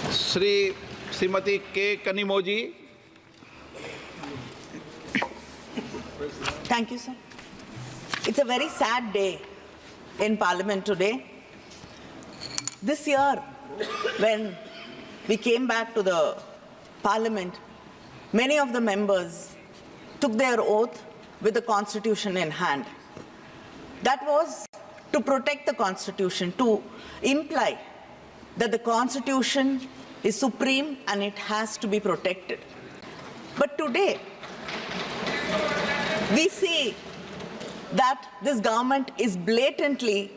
Srimati K. Kanimoji. Thank you, sir. It's a very sad day in Parliament today. This year, when we came back to the Parliament, many of the members took their oath with the Constitution in hand. That was to protect the Constitution, to imply that the Constitution is supreme and it has to be protected. But today, we see that this government is blatantly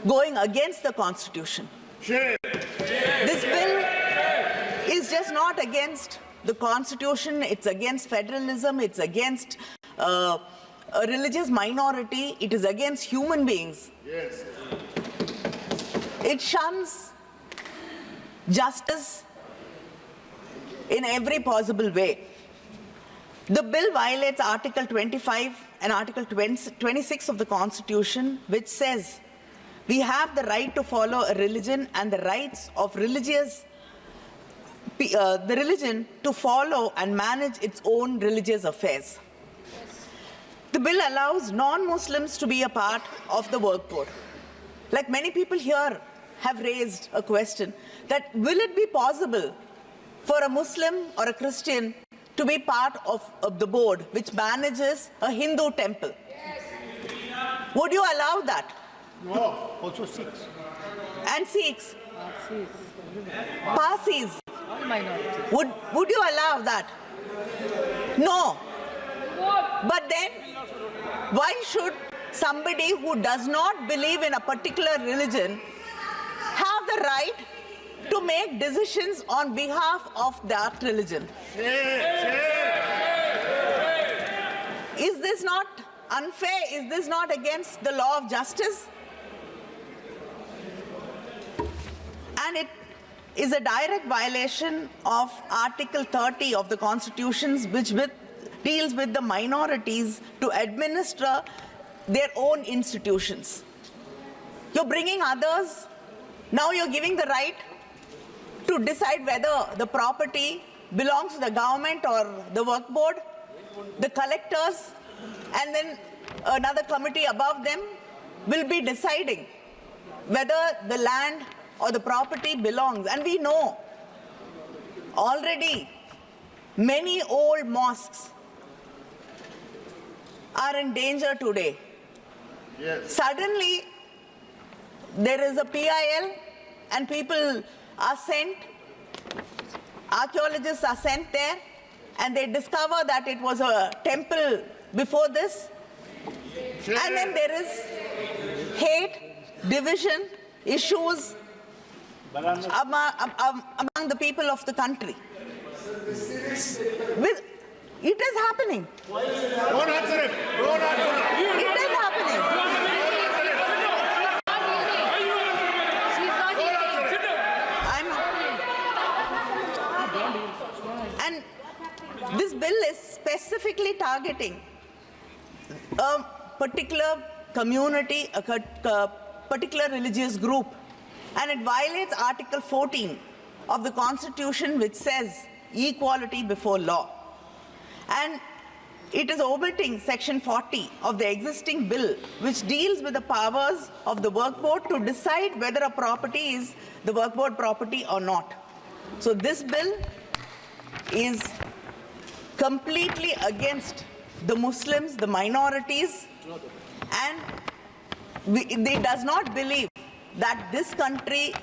going against the Constitution. This bill is just not against the Constitution, it's against federalism, it's against a religious minority, it is against human beings. Yes. It shuns justice in every possible way. The bill violates Article 25 and Article 26 of the Constitution, which says we have the right to follow a religion and the rights of the religion to follow and manage its own religious affairs. The bill allows non-Muslims to be a part of the work board. Like many people here have raised a question that will it be possible for a Muslim or a Christian to be part of the board which manages a Hindu temple? Yes. Would you allow that? No, also Sikhs. And Sikhs? Parsis? Would you allow that? No. But then, why should somebody who does not believe in a particular religion have the right to make decisions on behalf of that religion? Is this not unfair? Is this not against the law of justice? And it is a direct violation of Article 30 of the Constitution, which deals with the minorities to administer their own institutions. You're bringing others, now you're giving the right to decide whether the property belongs to the government or the work board, the collectors, and then another committee above them will be deciding whether the land or the property belongs. And we know already many old mosques are in danger today. Yes. Suddenly, there is a PIL and people are sent, archaeologists are sent there, and they discover that it was a temple before this. And then there is hate, division, issues among the people of the country. It is happening. Don't answer him. Don't answer him. It is happening. And this bill is specifically targeting a particular community, a particular religious group. And it violates Article 14 of the Constitution, which says equality before law. And it is omitting Section 40 of the existing bill, which deals with the powers of the work board to decide whether a property is the work board property or not. So this bill is completely against the Muslims, the minorities, and it does not believe that this country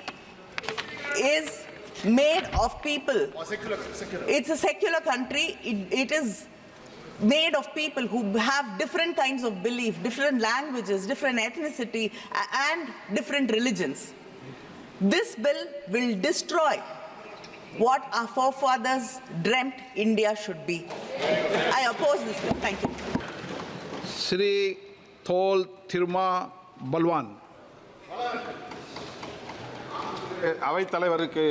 is made of people. Secular. It's a secular country. It is made of people who have different kinds of belief, different languages, different ethnicity, and different religions. This bill will destroy what our forefathers dreamt India should be. I oppose this bill. Thank you. Sri Thol Thirma Balwan. அவைத் தலைவருக்கு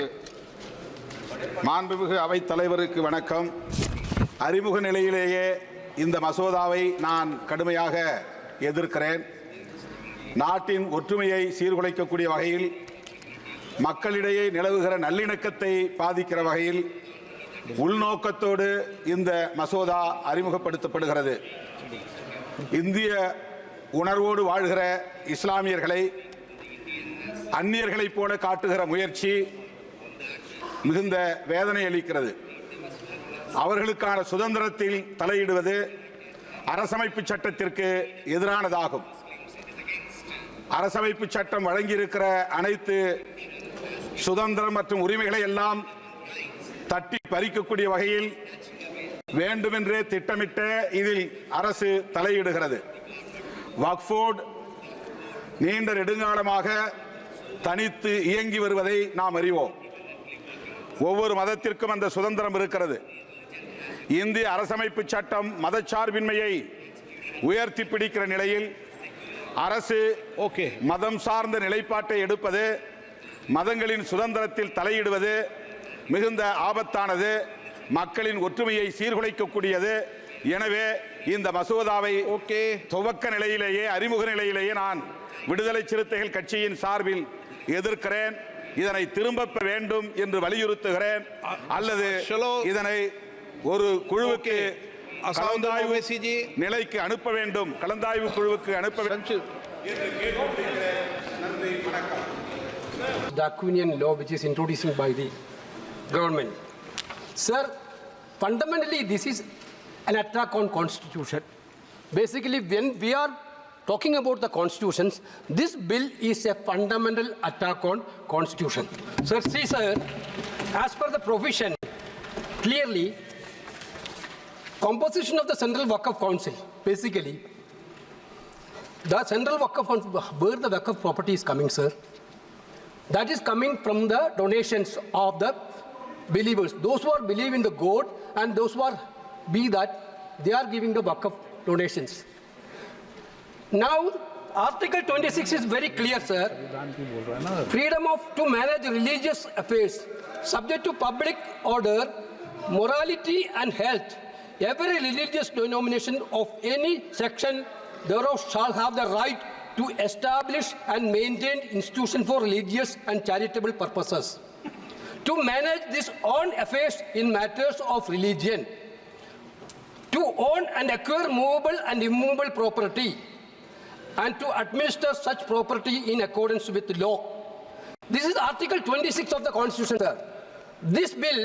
மாண்புமிகு அவைத் தலைவருக்கு வணக்கம். அறிமுக நிலையிலேயே இந்த மசோதாவை நான் கடுமையாக எதிர்க்கிறேன். நாட்டின் ஒற்றுமையை சீர்குலைக்கக்கூடிய வகையில் மக்களிடையே நிலவுகிற நல்லிணக்கத்தை பாதிக்கிற வகையில் உள்நோக்கத்தோடு இந்த மசோதா அறிமுகப்படுத்தப்படுகிறது. இந்திய உணர்வோடு வாழ்கிற இஸ்லாமியர்களை அந்நியர்களைப் போல காட்டுகிற முயற்சி மிகுந்த வேதனை அளிக்கிறது. அவர்களுக்கான சுதந்திரத்தில் தலையிடுவது அரசமைப்பு சட்டத்திற்கு எதிரானதாகும். அரசமைப்பு சட்டம் வழங்கியிருக்கிற அனைத்து சுதந்திரம் மற்றும் உரிமைகளை எல்லாம் தட்டி பறிக்கக்கூடிய வகையில் வேண்டுமென்றே திட்டமிட்ட இதில் அரசு தலையிடுகிறது. வக்ஃப் போர்டு நீண்ட நெடுங்காலமாக தனித்து இயங்கி வருவதை நாம் அறிவோம். ஒவ்வொரு மதத்திற்கும் அந்த சுதந்திரம் இருக்கிறது. இந்திய அரசமைப்பு சட்டம் மதச்சார்பின்மையை உயர்த்தி பிடிக்கிற நிலையில் அரசு மதம் சார்ந்த நிலைப்பாட்டை எடுப்பது, மதங்களின் சுதந்திரத்தில் தலையிடுவது மிகுந்த ஆபத்தானது, மக்களின் ஒற்றுமையை சீர்குலைக்கக்கூடியது. எனவே இந்த மசோதாவை துவக்க நிலையிலேயே, அறிமுக நிலையிலேயே நான் விடுதலை சிறுத்தைகள் கட்சியின் சார்பில் எதிர்க்கிறேன். இதனை திரும்ப பெற வேண்டும் என்று வலியுறுத்துகிறேன். அல்லது இதனை ஒரு குழுவுக்கு கலந்தாய்வு நிலைக்கு அனுப்ப வேண்டும், கலந்தாய்வு குழுவுக்கு அனுப்ப வேண்டும். The Aquinian law which is introduced by the government. Sir, fundamentally this is an attack on constitution. Basically when we are talking about the constitutions, this bill is a fundamental attack on constitution. Sir, see sir, as per the provision, clearly composition of the Central Waqf Council, basically the Central Waqf Council, where the Waqf property is coming, sir, that is coming from the donations of the believers, those who are believe in the God and those who are be that they are giving the Waqf donations. Now Article 26 is very clear, sir. Freedom to manage religious affairs subject to public order, morality and health. Every religious denomination of any section thereof shall have the right to establish and maintain institutions for religious and charitable purposes, to manage these own affairs in matters of religion, to own and acquire movable and immovable property, and to administer such property in accordance with the law. This is Article 26 of the Constitution, sir. This bill,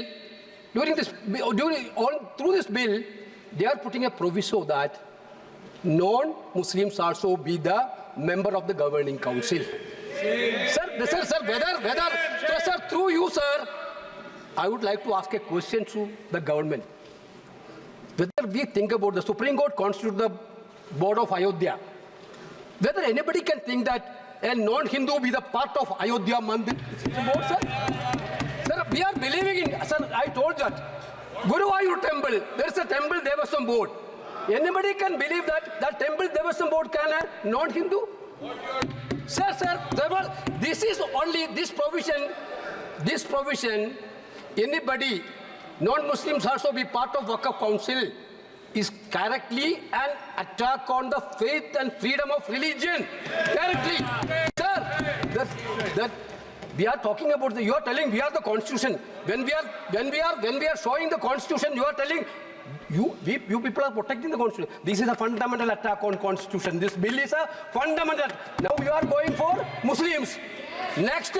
through this bill, they are putting a proviso that non-Muslims also be the member of the governing council. Sir, through you, sir, I would like to ask a question to the government. Whether we think about the Supreme Court constituted the board of Ayodhya, whether anybody can think that a non-Hindu be the part of Ayodhya Mandir board, sir? Sir, we are believing in, sir, I told that. Guruvayur temple, there is a temple Devasam board. Anybody can believe that that temple Devasam board can a non-Hindu? Sir, this is only this provision, anybody, non-Muslims also be part of Waqf Council, is correctly an attack on the faith and freedom of religion. Correctly. Sir, that we are talking about you are telling we are the constitution. When we are showing the constitution, you are telling you people are protecting the constitution. This is a fundamental attack on constitution. This bill is a fundamental. Now you are going for Muslims. Next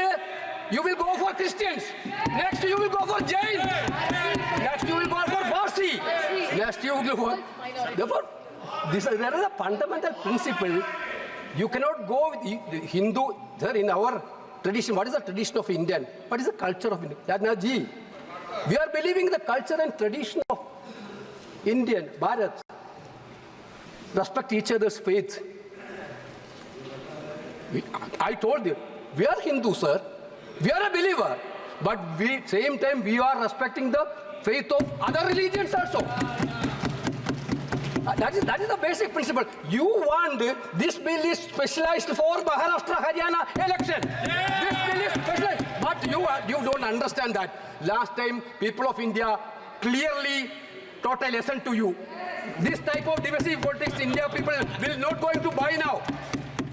you will go for Christians. Next you will go for Jain. Next you will go for Parsi. Next you will go for. Therefore, there is a fundamental principle. You cannot go with the Hindu. Sir, in our tradition, what is the tradition of Indian? What is the culture of Indian? Yadnaji, we are believing the culture and tradition of Indian, Bharat. Respect each other's faith. I told you, we are Hindu, sir. We are a believer. But same time, we are respecting the faith of other religions also. That is the basic principle. You want this bill is specialized for Maharashtra, Haryana election. This bill is specialized. But you don't understand that. Last time, people of India clearly taught a lesson to you. This type of divisive politics, India people will not going to buy now.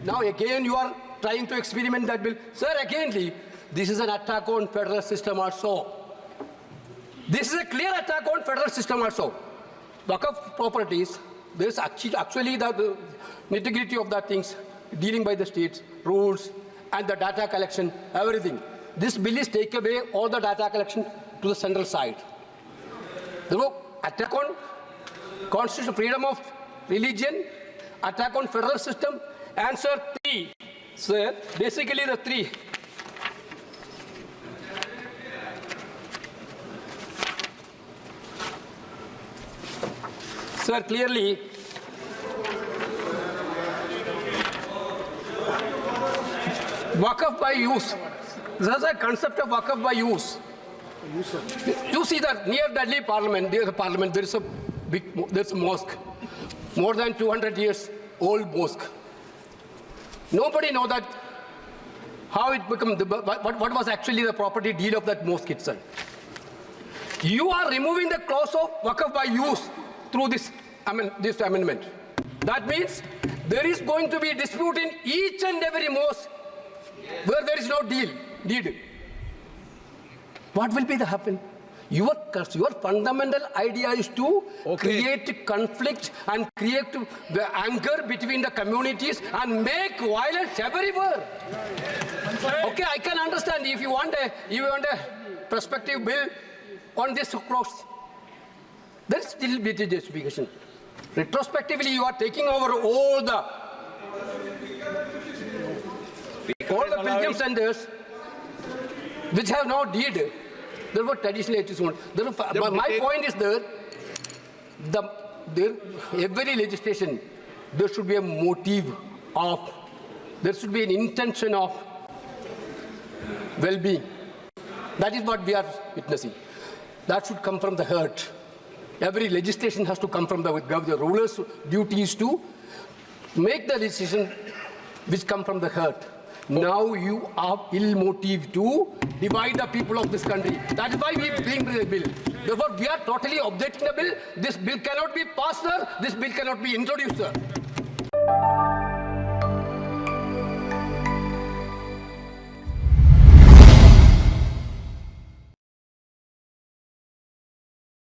Now again, you are trying to experiment that bill. Sir, again, this is an attack on federal system also. This is a clear attack on federal system also. Waqf properties, there is actually the nitty-gritty of the things dealing by the states, rules, and the data collection, everything. This bill is take away all the data collection to the central side. Therefore, attack on constitutional freedom of religion, attack on federal system, answer 3. Sir, basically the 3. Sir, clearly, Waqf by use. There is a concept of Waqf by use. You see that near Delhi Parliament, there is a mosque, more than 200 years old mosque. Nobody knows that how it became, what was actually the property deed of that mosque itself. You are removing the clause of Waqf by use through this amendment. That means there is going to be a dispute in each and every mosque where there is no deed. What will be the happen? Your fundamental idea is to create conflict and create the anger between the communities and make violence everywhere. Okay, I can understand if you want a prospective bill on this cross. There is still be justification. Retrospectively, you are taking over all the pilgrim centers which have no deed. Therefore, traditional it is one. Therefore, my point is every legislation, there should be a motive of, there should be an intention of well-being. That is what we are witnessing. That should come from the heart. Every legislation has to come from the ruler's duty is to make the decision which come from the heart. Now you are ill motive to divide the people of this country. That is why we bring the bill. Therefore, we are totally objecting the bill. This bill cannot be passed, sir. This bill cannot be introduced, sir.